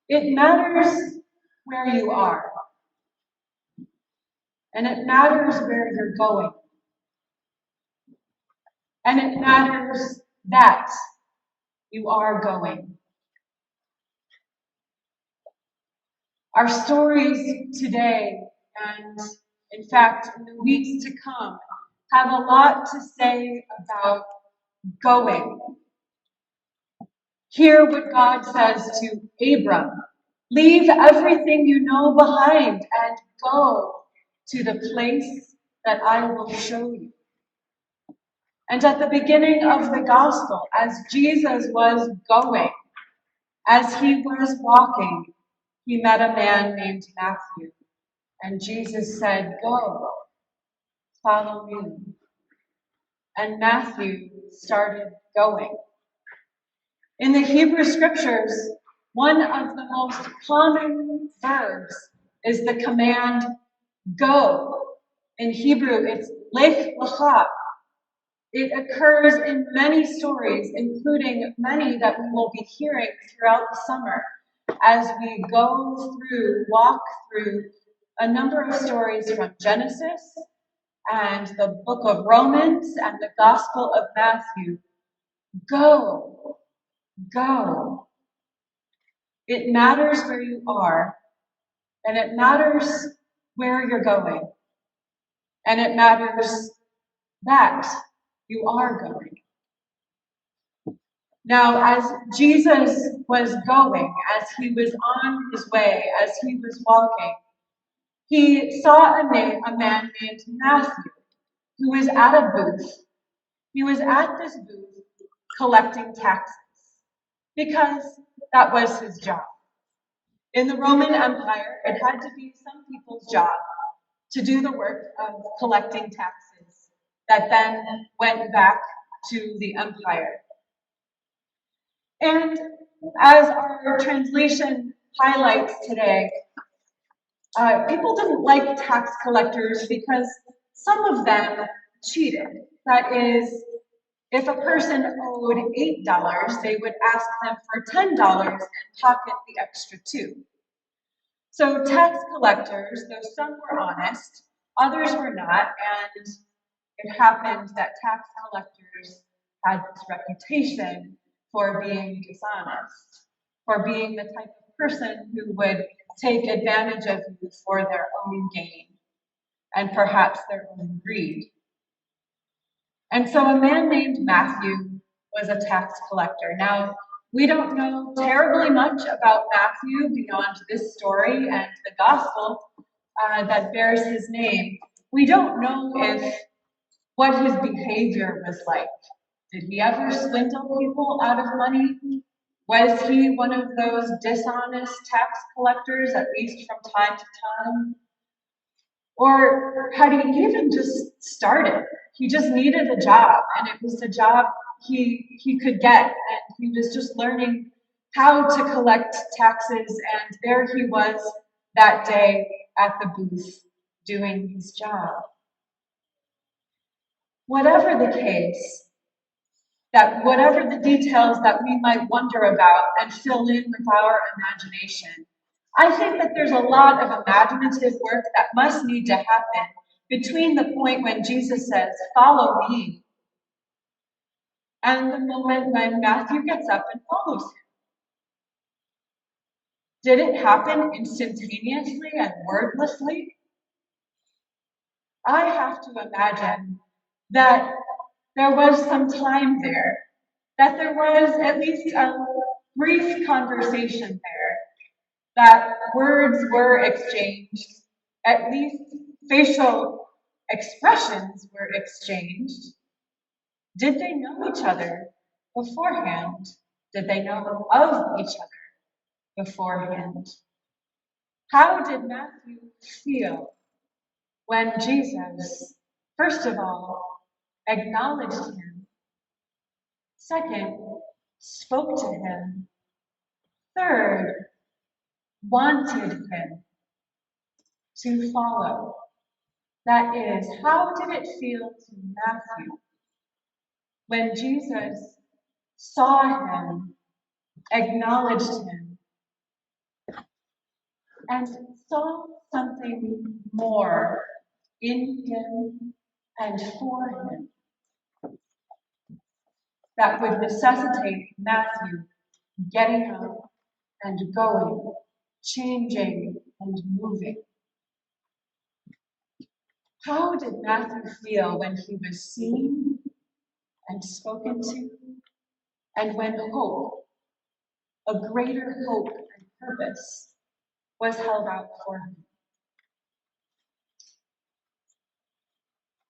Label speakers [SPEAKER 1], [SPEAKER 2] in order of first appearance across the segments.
[SPEAKER 1] It matters where you are, and it matters where you're going, and it matters that you are going. Our stories today, and in fact, in the weeks to come, have a lot to say about going. Hear what God says to Abram. Leave everything you know behind and go to the place that I will show you. And at the beginning of the gospel, as Jesus was going, as he was walking, he met a man named Matthew. And Jesus said, "Go, follow me." And Matthew started going. In the Hebrew scriptures, one of the most common verbs is the command go. In Hebrew, it's lech lecha. It occurs in many stories, including many that we will be hearing throughout the summer as we walk through a number of stories from Genesis and the book of Romans and the Gospel of Matthew. Go, go. It matters where you are, and it matters where you're going, and it matters that you are going. Now, as Jesus was going, as he was on his way, as he was walking, he saw a man named Matthew, who was at a booth. He was at this booth collecting taxes, because that was his job. In the Roman Empire, it had to be some people's job to do the work of collecting taxes that then went back to the empire. And as our translation highlights today, people didn't like tax collectors because some of them cheated. That is, if a person owed $8, they would ask them for $10 and pocket the extra $2. So tax collectors, though some were honest, others were not, and it happened that tax collectors had this reputation for being dishonest, for being the type of person who would take advantage of you for their own gain and perhaps their own greed. And so a man named Matthew was a tax collector. Now, we don't know terribly much about Matthew beyond this story and the gospel that bears his name. We don't know what his behavior was like. Did he ever swindle people out of money? Was he one of those dishonest tax collectors, at least from time to time? Or had he even just started? He just needed a job, and it was a job he could get, and he was just learning how to collect taxes, and there he was that day at the booth doing his job. Whatever the case, that whatever the details that we might wonder about and fill in with our imagination, I think that there's a lot of imaginative work that must need to happen between the point when Jesus says, "Follow me," and the moment when Matthew gets up and follows him. Did it happen instantaneously and wordlessly? I have to imagine that there was some time there, that there was at least a brief conversation there, that words were exchanged, at least facial expressions were exchanged. Did they know each other beforehand? Did they know of each other beforehand? How did Matthew feel when Jesus, first of all, acknowledged him, second, spoke to him, third, wanted him to follow? That is, how did it feel to Matthew when Jesus saw him, acknowledged him, and saw something more in him and for him that would necessitate Matthew getting up and going, changing and moving. How did Matthew feel when he was seen and spoken to, and when hope, a greater hope and purpose, was held out for him?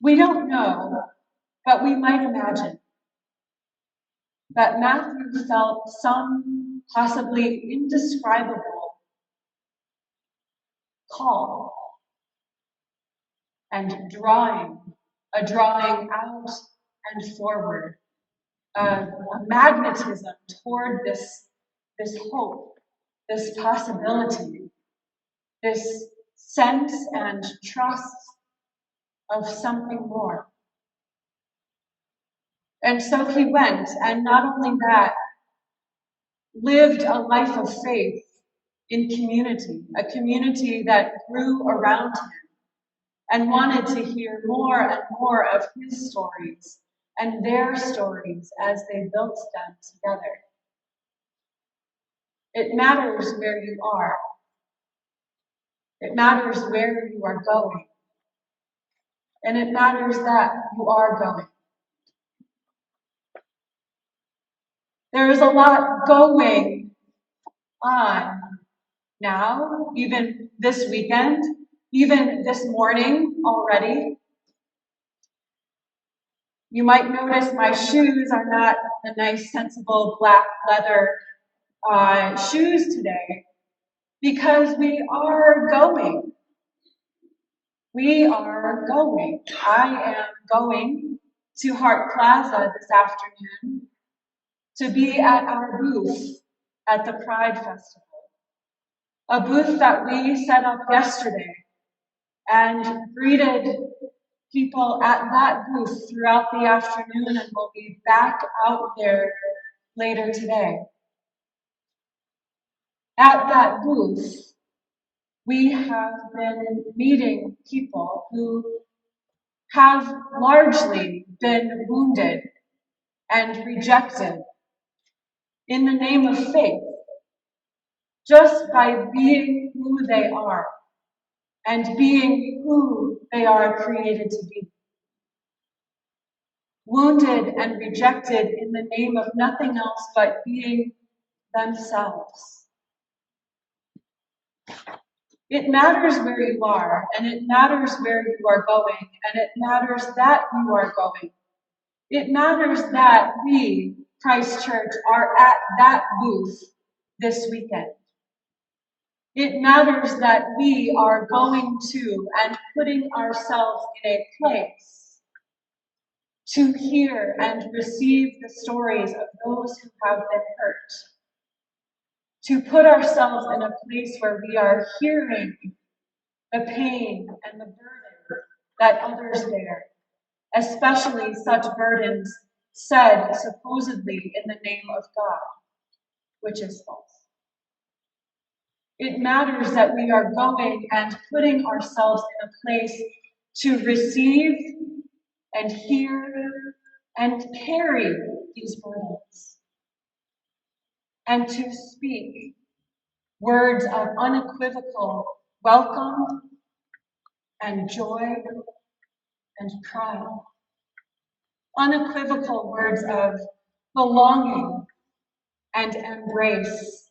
[SPEAKER 1] We don't know, but we might imagine that Matthew felt some possibly indescribable call and a drawing out and forward, a magnetism toward this hope, this possibility, this sense and trust of something more. And so he went, and not only that, lived a life of faith in community, a community that grew around him and wanted to hear more and more of his stories and their stories as they built them together. It matters where you are. It matters where you are going. And it matters that you are going. There is a lot going on now, even this weekend, even this morning already. You might notice my shoes are not the nice, sensible black leather shoes today, because we are going. We are going. I am going to Hart Plaza this afternoon to be at our booth at the Pride Festival, a booth that we set up yesterday and greeted people at that booth throughout the afternoon, and will be back out there later today. At that booth, we have been meeting people who have largely been wounded and rejected in the name of faith, just by being who they are and being who they are created to be. Wounded and rejected in the name of nothing else but being themselves. It matters where you are, and it matters where you are going, and it matters that you are going. It matters that we, Christ Church, are at that booth this weekend. It matters that we are going to and putting ourselves in a place to hear and receive the stories of those who have been hurt. To put ourselves in a place where we are hearing the pain and the burden that others bear, especially such burdens said supposedly in the name of God, which is false. It matters that we are going and putting ourselves in a place to receive and hear and carry these burdens, and to speak words of unequivocal welcome and joy and pride. Unequivocal words of belonging and embrace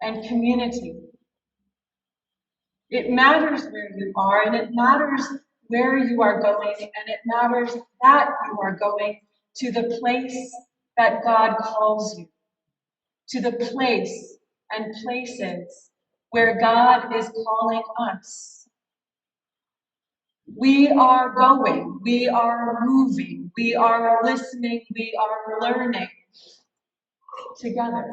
[SPEAKER 1] and community. It matters where you are, and it matters where you are going, and it matters that you are going to the place that God calls you, to the place and places where God is calling us. We are going, we are moving, we are listening, we are learning together.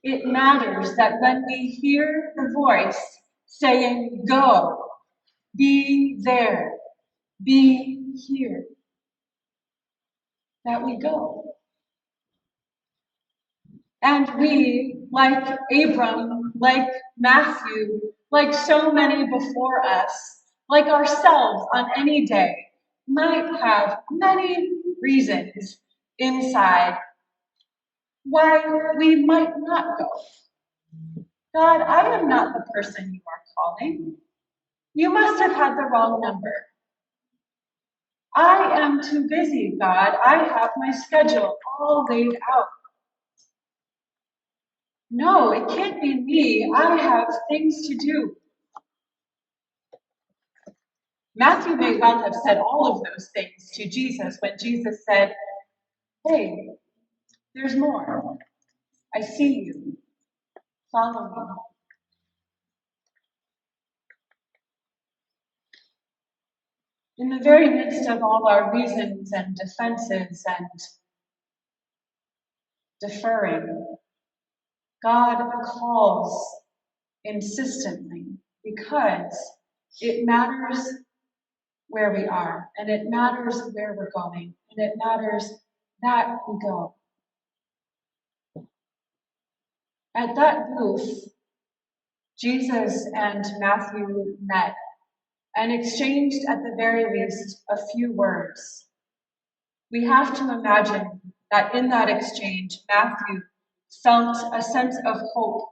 [SPEAKER 1] It matters that when we hear the voice saying, go, be there, be here, that we go. And we, like Abram, like Matthew, like so many before us, like ourselves on any day, might have many reasons inside why we might not go. God, I am not the person you are calling. You must have had the wrong number. I am too busy, God. I have my schedule all laid out. No, it can't be me. I have things to do. Matthew may well have said all of those things to Jesus when Jesus said, "Hey, there's more. I see you. Follow me." In the very midst of all our reasons and defenses and deferring, God calls insistently because it matters where we are, and it matters where we're going, and it matters that we go. At that booth, Jesus and Matthew met and exchanged, at the very least, a few words. We have to imagine that in that exchange, Matthew felt a sense of hope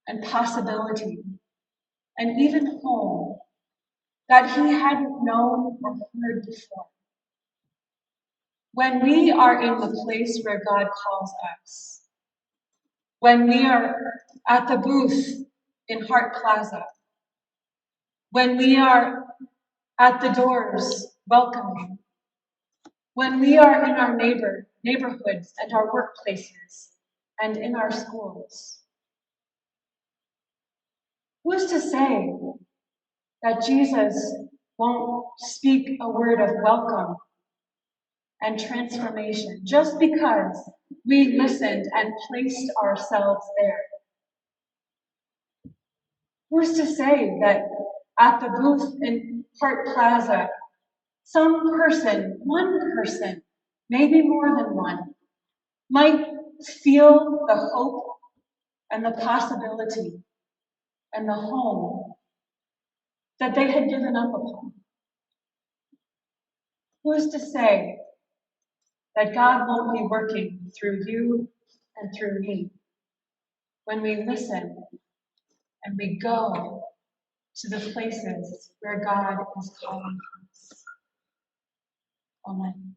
[SPEAKER 1] and possibility and even home that he hadn't known or heard before. When we are in the place where God calls us, when we are at the booth in Hart Plaza, when we are at the doors welcoming, when we are in our neighborhoods and our workplaces and in our schools, who's to say that Jesus won't speak a word of welcome and transformation just because we listened and placed ourselves there? Who's to say that at the booth in Hart Plaza, some person, one person, maybe more than one, might feel the hope and the possibility and the home that they had given up upon? Who's to say that God won't be working through you and through me when we listen and we go to the places where God is calling us? Amen.